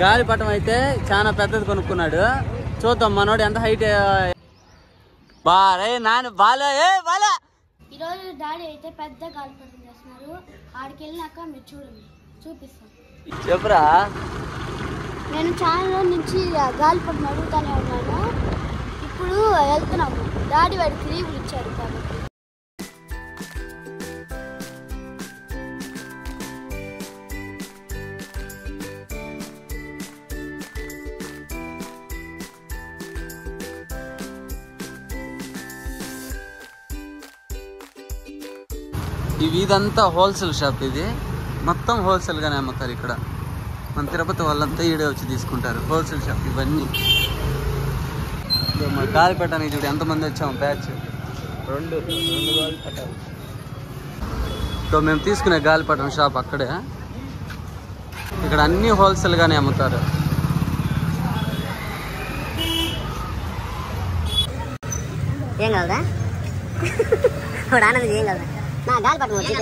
గాలిపటం అయితే చాలా పెద్దది కొనుక్కున్నాడు. చూద్దాం మనోడు ఎంత హైట్. బాలే నాన్న బాలే బాలే. ఈరోజు డాడీ అయితే పెద్ద గాలిపటం చేస్తున్నారు. ఆడికి వెళ్ళినాక మీరు చూడండి, చూపిస్తాను. చెప్పురా. నేను ఛానల్ నుంచి గాలిపటం అడుగుతానే ఉన్నాను. ఇప్పుడు వెళ్తున్నాము. డాడీ వాడికి లీవులు ఇచ్చారు కాబట్టి. ఇదంతా హోల్సేల్ షాప్. ఇది మొత్తం హోల్సేల్ గానే అమ్ముతారు ఇక్కడ. మన తిరుపతి వాళ్ళంతా ఈడే వచ్చి తీసుకుంటారు. హోల్సేల్ షాప్ ఇవన్నీ. మన గాలిపటానికి చూడు ఎంతమంది వచ్చాము. బ్యాచ్ రెండు గాలిపటాలు. సో మేము తీసుకునే గాలిపటం షాప్ అక్కడే. ఇక్కడ అన్ని హోల్సేల్ గానే అమ్ముతారు. ఏం కాదా ఆనందం? ఏం కాదా నా గాలిపటం వచ్చి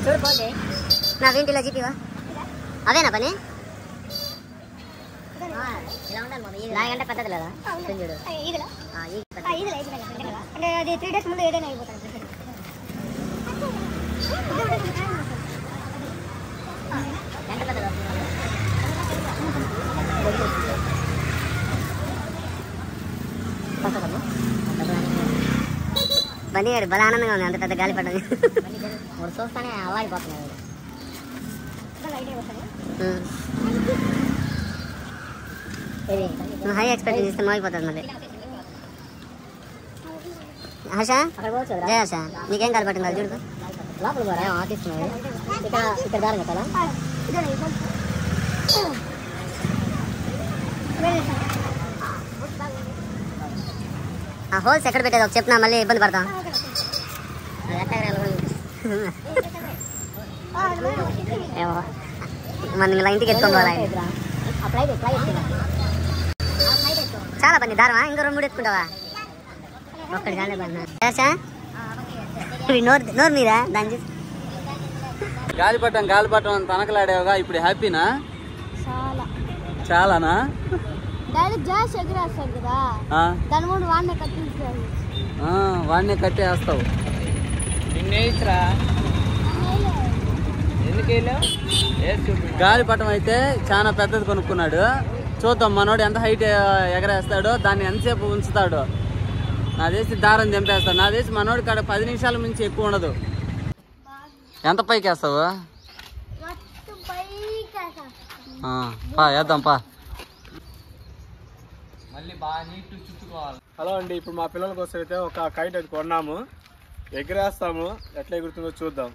చూడిపోతే నా ఇంటిలో చెప్పివా అదేనా పని? ఇలా ఉండాలి. నాకంటే పద్ధతి లేదా చూడు. అంటే అది 3 days ముందు ఏదైనా అయిపోతుంది. బండి గారు బల ఆనందంగా ఉంది. అంత పెద్ద గాలిపటం చూస్తానే అవాడిపోతున్నాడు. నువ్వు హై ఎక్స్పెక్టేషన్ ఇస్తే మోగిపోతుంది మళ్ళీ. హర్ష జయ హర్ష నీకేం గాలిపటం కాదు చూడు. లోపల తీసుకున్నాడు. ఇక్కడ దారం కదా. ఆ హోల్స్ ఎక్కడ పెట్టేది ఒక చెప్పినా మళ్ళీ ఇబ్బంది పడతాం. మన ఇలా ఇంటికి ఎత్తుకోవాలి. చాలా పని దారమా. ఇంకో 2-3 ఎత్తుకుంటావా? ఒక్కడి కానీ నోరు మీరా దాని చూసి. గాలిపటం తనకలాడేవగా. ఇప్పుడు హ్యాపీనా? చాలానా? డైరెక్ట్ జాస్ ఎగరేస్తాడు కదా, దాని కూడా వాడినే కట్టించాడు. వాడినే కట్టేస్తావు. నిన్నేరా గాలిపటం అయితే చాలా పెద్దది కొనుక్కున్నాడు. చూద్దాం మనోడు ఎంత హైట్ ఎగరేస్తాడో, దాన్ని ఎంతసేపు ఉంచుతాడో. నాదేసి దారం తెంపేస్తాడు. నాదేసి మనోడి కాడ 10 నిమిషాల మించి ఎక్కువ ఉండదు. ఎంత పైకి వేస్తావు? వేద్దాం పా. మళ్ళీ బాగా నీట్ చుట్టుకోవాలి. హలో అండి, ఇప్పుడు మా పిల్లల కోసం అయితే ఒక కైట్ అది కొన్నాము. ఎగిరేస్తాము. ఎట్లా ఎగురుతుందో చూద్దాం.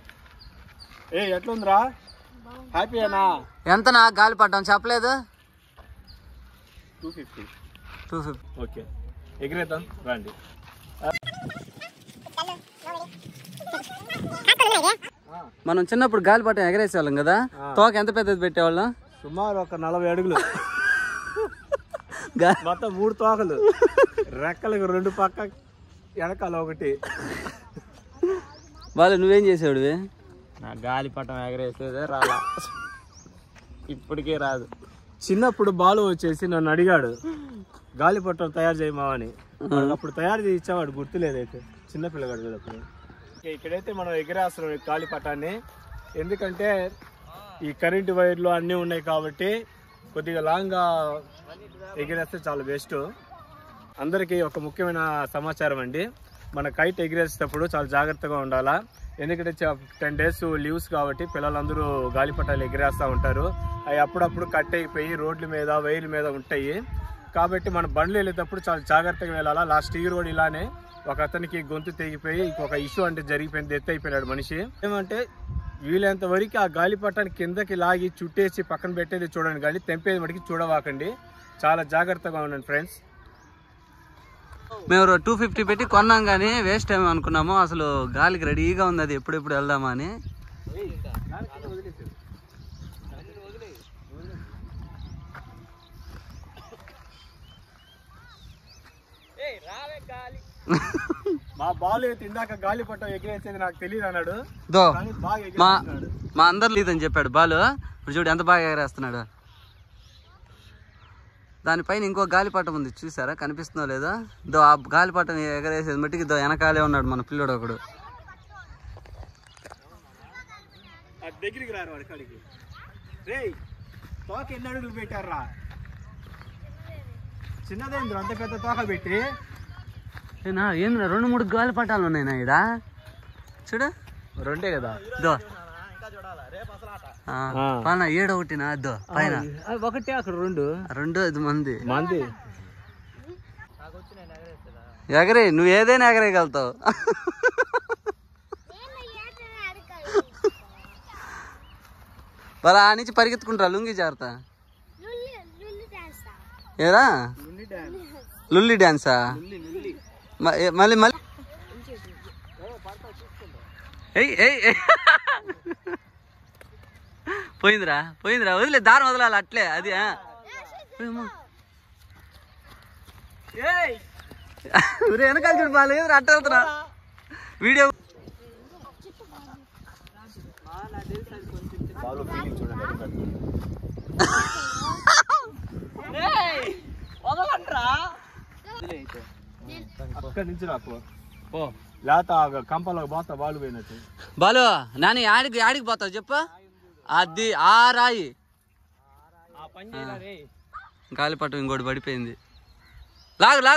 ఎట్లుందిరా? హ్యాపీయేనా? ఎంతనా గాలిపటం చెప్పలేదు? 250. ఓకే, ఎగిరేద్దాం రండి. మనం చిన్నప్పుడు గాలిపటం ఎగరేసేవాళ్ళం కదా. తోక ఎంత పెద్దది పెట్టేవాళ్ళం? సుమారు ఒక 40 అడుగులు. మొత్తం 3 తోకలు, రెక్కలకు 2 పక్క, వెనకాల 1. వాళ్ళు నువ్వేం చేసేవాడివి? నా గాలిపటం ఎగరేసేదే రాలా, ఇప్పటికే రాదు. చిన్నప్పుడు బాలు వచ్చేసి నన్ను అడిగాడు గాలిపటం తయారు చేయమావని. అప్పుడు తయారు చేసి ఇచ్చేవాడు, గుర్తులేదైతే. చిన్నపిల్లగాడు కదా అప్పుడు. ఇక్కడైతే మనం ఎగిరేస్తున్నాం ఈ గాలిపటాన్ని. ఎందుకంటే ఈ కరెంటు వైర్లు అన్నీ ఉన్నాయి కాబట్టి కొద్దిగా లాంగ్గా ఎగిరేస్తే చాలా బెస్ట్. అందరికీ ఒక ముఖ్యమైన సమాచారం అండి, మన కైట్ ఎగిరేసేటప్పుడు చాలా జాగ్రత్తగా ఉండాలా. ఎందుకంటే 10 days లీవ్స్ కాబట్టి పిల్లలందరూ గాలిపటాలు ఎగిరేస్తూ ఉంటారు. అవి అప్పుడప్పుడు కట్ అయిపోయి రోడ్ల మీద వైర్ల మీద ఉంటాయి. కాబట్టి మన బండ్లు వెళ్ళేటప్పుడు చాలా జాగ్రత్తగా వెళ్ళాలా. లాస్ట్ ఇయర్ కూడా ఇలానే ఒక అతనికి గొంతు తెగిపోయి ఇంకొక ఇష్యూ అంటే జరిగిపోయింది, డెత్ అయిపోయినాడు మనిషి. ఏమంటే వీలైనంత వరకు ఆ గాలిపటాన్ని కిందకి లాగి చుట్టేసి పక్కన పెట్టేది చూడండి, కానీ తెంపేది మటుకి చూడవాకండి. చాలా జాగ్రత్తగా ఉండండి ఫ్రెండ్స్. మేము 250 పెట్టి కొన్నాం కానీ వేస్ట్ ఏమో అనుకున్నాము. అసలు గాలికి రెడీగా ఉంది, అది ఎప్పుడెప్పుడు వెళ్దామా అని. మా బాలు అయితే ఇందాక గాలిపటం ఎగిరేసేది నాకు తెలియదు అన్నాడు. దో కానీ బాగా ఎగిరేస్తున్నాడు. మా అందరు లేదని చెప్పాడు బాలు. ఇప్పుడు చూడు ఎంత బాగా ఎగరేస్తున్నాడు. దానిపైన ఇంకో గాలిపటం ఉంది చూసారా, కనిపిస్తుందో లేదో. దో ఆ గాలిపటం ఎగరేసేది మట్టికి దో వెనకాలే ఉన్నాడు మన పిల్లడు ఒకడు. దగ్గరికి రారు వాడి కాడికి. రేయ్ తోక ఎన్ని అడుగులు పెట్టారా? చిన్నదేంద్ర అంత పెద్ద తోక పెట్టి. ఏం 2-3 గాలిపటాలు ఉన్నాయినా ఈడ చూడు. 2 కదా. దో పైన 7 ఒకటినా దో పైన 1 అక్కడ 2 2 మంది మంది ఎగరే. నువ్వు ఏదైనా ఎగరేయగలుగుతావు. వాళ్ళ ఆ నుంచి పరిగెత్తుకుంటారా లుంగి జాగ్రత్త. ఏరా లుల్లి డాన్సా? మళ్ళీ మళ్ళీ పోయిందిరా వదిలే, దారం వదలాలి అట్లే. అది వెనకాల చూడు బాగా లేదు అట్ట అవుతున్నా వీడియో. అక్కడి నుంచి రాకు లేత కంపలో పోతా బాలు పోయినట్టు. బాలు నాని ఆడికి పోతావు చెప్పు. అది ఆ రాయి గాలిపటం ఇంకోటి పడిపోయింది. లాగురా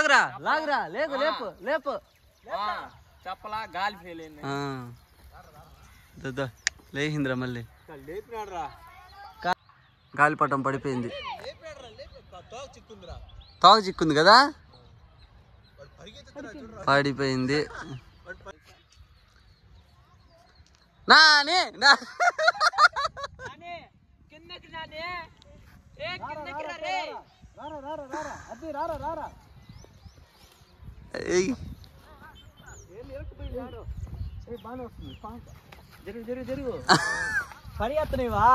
లేపు చెప్పలా గాలి ఫెయిల్ అయింది. లేహింద్రా మళ్ళీ గాలిపటం పడిపోయింది. తోక చిక్కుంది కదా, పడిపోయింది. నాని జరుగు పని ఎత్తనేవా?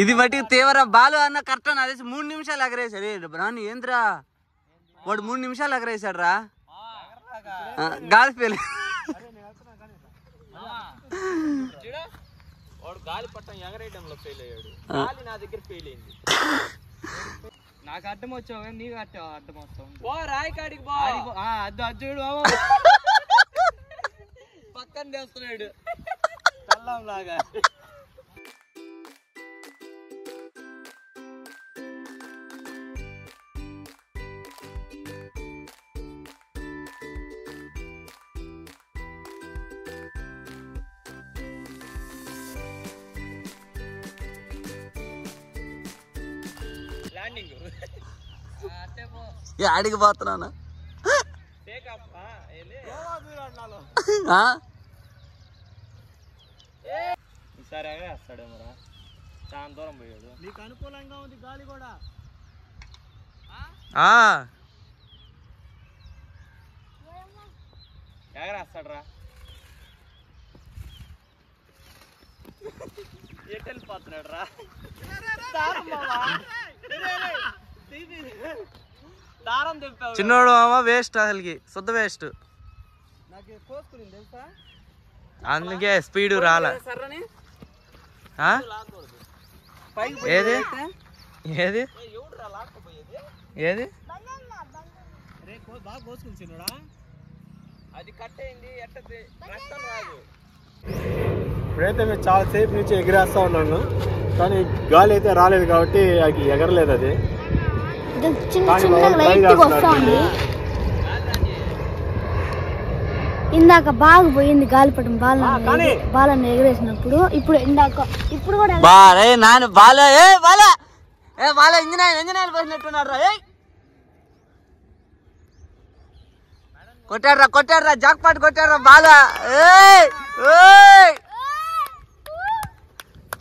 ఇది బట్టి తీవ్ర బాలు అన్న కరెక్ట్ అని అదేసి 3 నిమిషాలు ఎగరేసాడు. రాని ఏంద్రా వాడు 3 నిమిషాలు ఎగరేసాడు రా. గాలి ఫెయిల్. వాడు గాలిపటం ఎగరేయడంలో ఫెయిల్ అయ్యాడు. గాలి నా దగ్గర ఫెయిల్ అయింది. నాకు అడ్డం వచ్చావు కానీ నీకు అడ్డం వస్తావు. ఓ రాయి కాడికి అజ్జుడు పక్కన చేస్తున్నాడు తల్లం లాగా. ఆడికి పోతున్నానా ఈసారి ఎగరేస్తాడేమోరా, చాలా దూరం పోయాడు. నీకు అనుకూలంగా ఉంది గాలి కూడా. ఎగరేస్తాడు రా. ఎటు వెళ్ళిపోతున్నాడు రా. దారం తెంపావు చిన్నోడు వేస్ట్, అసలుకి శుద్ధ వేస్ట్. నాకు కోసుకుని తెలుసా, అందుకే స్పీడ్ రాలే. ఏది ఏది ఏది బాగా కోసుకుని చిన్నడా, అది కట్ అయింది. ఎట్టది రక్తం రాదు. ఇప్పుడైతే మేము చాలా సేపు నుంచి ఎగిరేస్తా ఉన్నాను, కానీ గాలి అయితే రాలేదు కాబట్టి అది ఎగరలేదు. అది ఇందాక బాగా పోయింది గాలిపటం బాలని ఎగరేసినప్పుడు. ఇప్పుడు కూడా నాన్న బాల ఇంజనీర్ పోసినట్టున్నారు రా. కొట్టాడ్రా జాక్ పాట్ కొట్టాడ్రా బాల.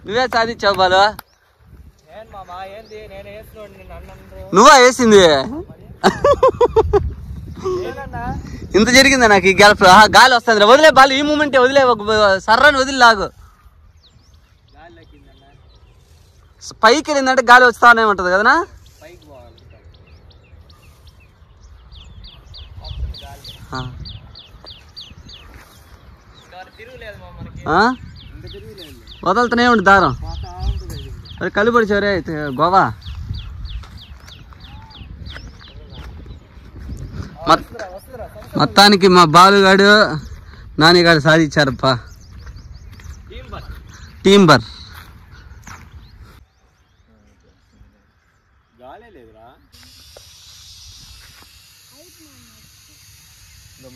నువ్వే సాధించావు బాలు. నువ్వా వేసింది? ఇంత జరిగిందా నాకు ఈ గాలి వస్తుంది. వదిలే బాలు, ఈ మూమెంటే వదిలే, సర్రని వదిలి లాగు. పైకి వెళ్ళిందంటే గాలి వస్తానే ఉంటది కదనా. వదలుతూనే ఉండి దారం. అది కలిపడి సరే అయితే గోవా. మొత్తానికి మా బాలుగాడు నానిగాడు సాధించారప్ప. టీంబర్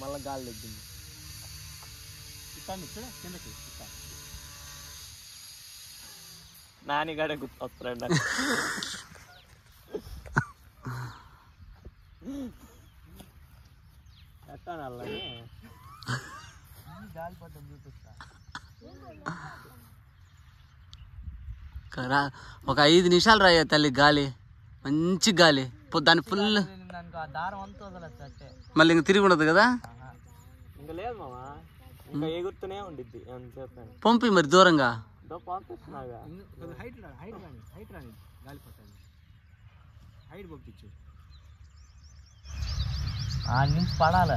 మళ్ళా గాలి తగ్గింది. నానిగాడే గుర్తొస్తాడు. ఒక 5 నిమిషాలు రాయ తల్లి గాలి, మంచి గాలి. దాని ఫుల్ మళ్ళీ ఇంక తిరిగి ఉండదు కదా. ఇంకా లేదు మామా, ఇంకా ఎగురుతూనే ఉండిద్ది. పంపి మరి దూరంగా పడాల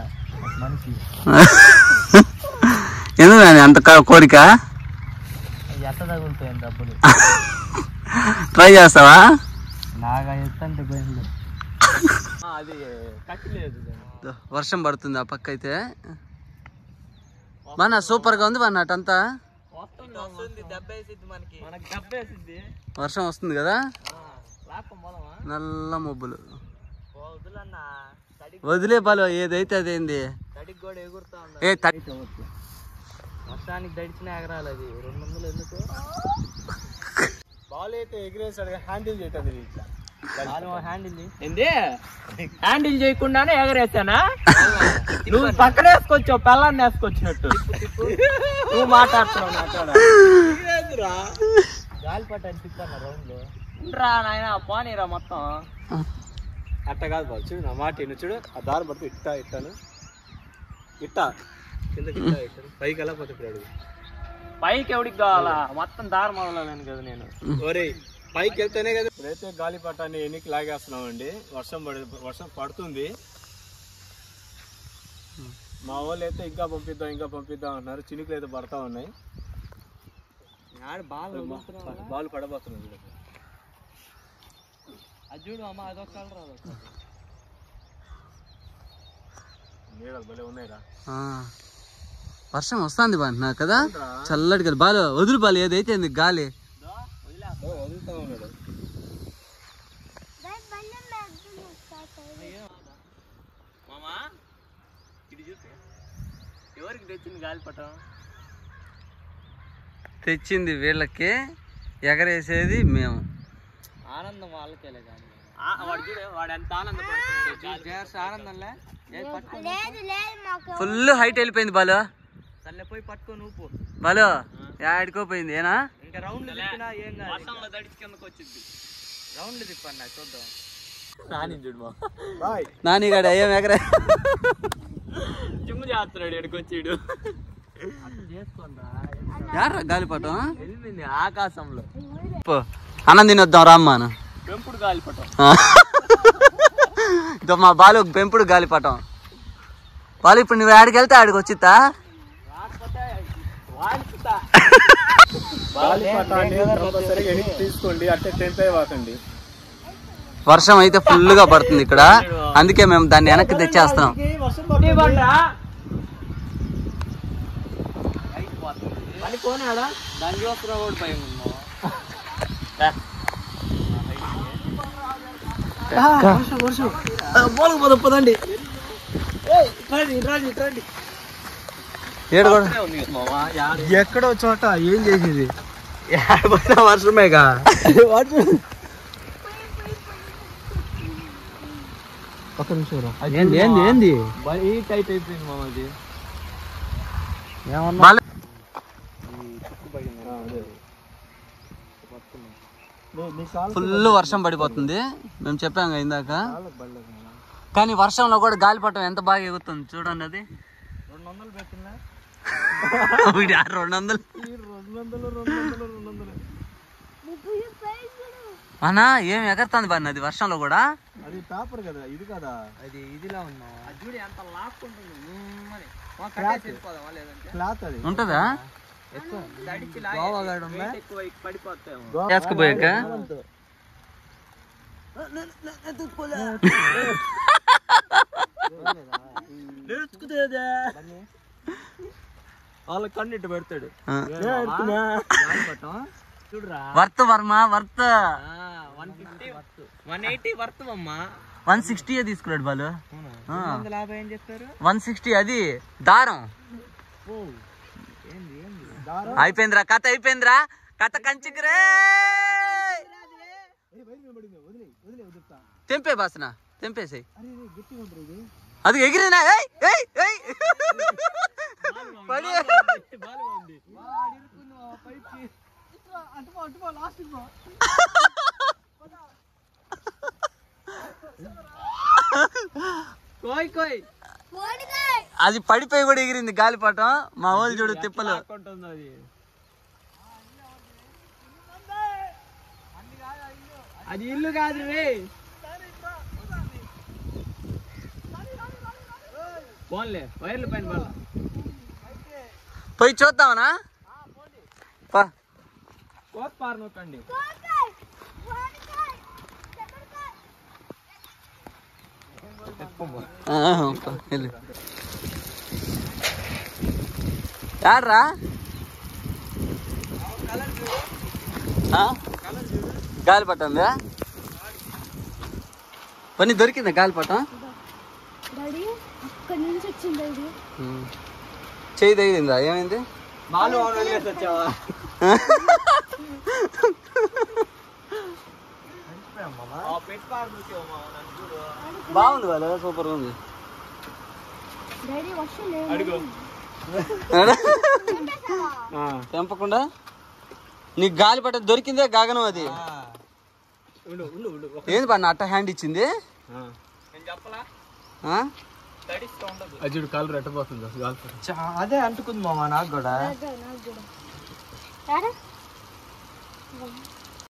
మనిషి. ఎందుకు అంత కోరిక? ఎట్ట తగులుతాయండి అప్పుడు. ట్రై చేస్తావా? నాగా ఎత్తంటే పోయింది. అది కట్టలేదు. వర్షం పడుతుంది ఆ పక్క అయితే. మన సూపర్ గా ఉంది మన అటంతా. వర్షం వస్తుంది కదా. నల్ల మబ్బులు. వదిలే బాలు, ఏదైతే అదేంది. వర్షానికి దడిచిన ఎగరాలి. అది 200 ఎందుకు? బాల్ అయితే ఎగిరేసాడు, హ్యాండిల్ చేయటం. హ్యాండిల్ చేయకుండానే ఎగరేసానా? నువ్వు పక్కన వేసుకొచ్చావు, పిల్లాన్ని వేసుకొచ్చినట్టు. నువ్వు మాట్లాడుతున్నావు. గాలి పట్టాను తిప్పాను రౌండ్ లో రా నాయన, పోనీరా మొత్తం. అట్ట కాదు బాబు, చూడు నా మాట ఎన్ను. చూడు ఆ దారి పడుతూ ఇట్టాను ఇట్టా కిందకి ఇట్టాను. పైకి ఎలా పోతే అడుగు. పైకి ఎవడికి కావాలా? మొత్తం దారి మొదలలేను కదా నేను. ఒరే పైకి వెళ్తేనే కదా. ఇప్పుడైతే గాలి పట్టాన్ని ఎన్నికి లాగేస్తున్నాం అండి. వర్షం పడుతుంది. మా వాళ్ళు అయితే ఇంకా పంపిద్దాం అంటున్నారు. చినుకులు అయితే పడతా ఉన్నాయి. బాల్ పడబోతున్నాయి. అది చూడు అమ్మ, అదొక కలర్, నీడలు భలే ఉన్నాయిరా. వర్షం వస్తుంది బాగుంటున్నా కదా, చల్లటి గాలి. బాలు వదులు బాలు, ఏదైతే గాలి వదులుతా ఉన్నాడు. ఎవరికి తెచ్చింది గాలిపటం? తెచ్చింది వీళ్ళకి, ఎగరేసేది మేము. ఆనందం వాళ్ళకేలే కానీ వాడు చూడే, వాడు ఎంత ఆనందంలే. ఫుల్ హైట్ వెళ్ళిపోయింది బాలు. సర్లే పోయి పట్టుకో నువ్వు బాలు. ఆడుకోపోయింది ఏనా? ఇంకా రౌండ్లు తిప్పినా ఏం కాదు. వర్షంలో దడిచి కిందకి వచ్చింది. రౌండ్లు తిప్పన్నా చూద్దాం. నాని చూడు నాని గాడు అయ్యో ఎగరే జిమ్ చేస్తున్నాడు. ఎడుకొచ్చిడు యారా గాలిపటం వెళ్ళింది ఆకాశంలో. అన్నం తినొద్దాం రామ్మాను. పెంపుడు గాలిపటం. ఇదో మా బాలు పెంపుడు గాలిపటం. బాలు ఇప్పుడు నువ్వు ఆడికి వెళ్తే ఆడికి వచ్చిద్దా? తీసుకోండి, అంటే టెంపే వాకండి. వర్షం అయితే ఫుల్ గా పడుతుంది ఇక్కడ, అందుకే మేము దాన్ని వెనక్కి తెచ్చేస్తున్నాం. పదండి ఎక్కడో చోట ఏం చేసేది వర్షమేగా. ఒక నిమిషం ఏంది టైట్ అయిపోయింది మామది. ఏమన్నా ఫుల్ వర్షం పడిపోతుంది. మేము చెప్పాం కదా ఇందాక. కానీ వర్షంలో కూడా గాలిపటం ఎంత బాగా ఎగుతుంది చూడండి. అది 200 పెట్టినా 200 200 అన్నా ఏం ఎగరుతుంది బాగా అది వర్షంలో కూడా. అది పేపర్ కదా, ఇది కదా, అది ఇదిలా ఉన్నా చూడు ఎంత లాక్కుంటుంది. క్లాత్ అది ఉంటుందా పడిపోతాయి వేసుకుపోయాక. వాళ్ళ కన్నిట్టు పెడతాడు. వర్త్ వర్మ వర్త్ 180 వర్త్ అమ్మా. 160 తీసుకున్నాడు వాళ్ళు. 150 ఏం చెప్తారు. 160 అది దారం. అయిపోయిందిరా కథ, అయిపోయిందిరా కథ. కంచికిరే తెంపే బాసన తెంపేసాయి. అది ఎగిరినా పడి అది పడిపోయి కూడా ఎగిరింది గాలిపటం. మా వాళ్ళు చూడు తిప్పలు. అది ఇల్లు కాదు. పోన్లే వైర్లు పైన పోయి చూద్దామనా. కోత్పారు నొక్కండి. యాడ్రా గాలిపటం పని దొరికిందా గాలిపటం. డాడీ అక్కడి నుంచి వచ్చింది డాడీ. చేయి తగిలిందా? ఏమైంది? వచ్చావా? బాగుంది వాళ్ళు, సూపర్ ఉంది. డాడీ వర్షం లేదు. తెంపకుండా నీకు గాలిపటం దొరికిందే గగనం. అది ఏంది పా అట్ట హ్యాండ్ ఇచ్చింది. అజుడు కాలు రెట్టబోతుంది. అదే అంటుకుంది మామ నాకు కూడా.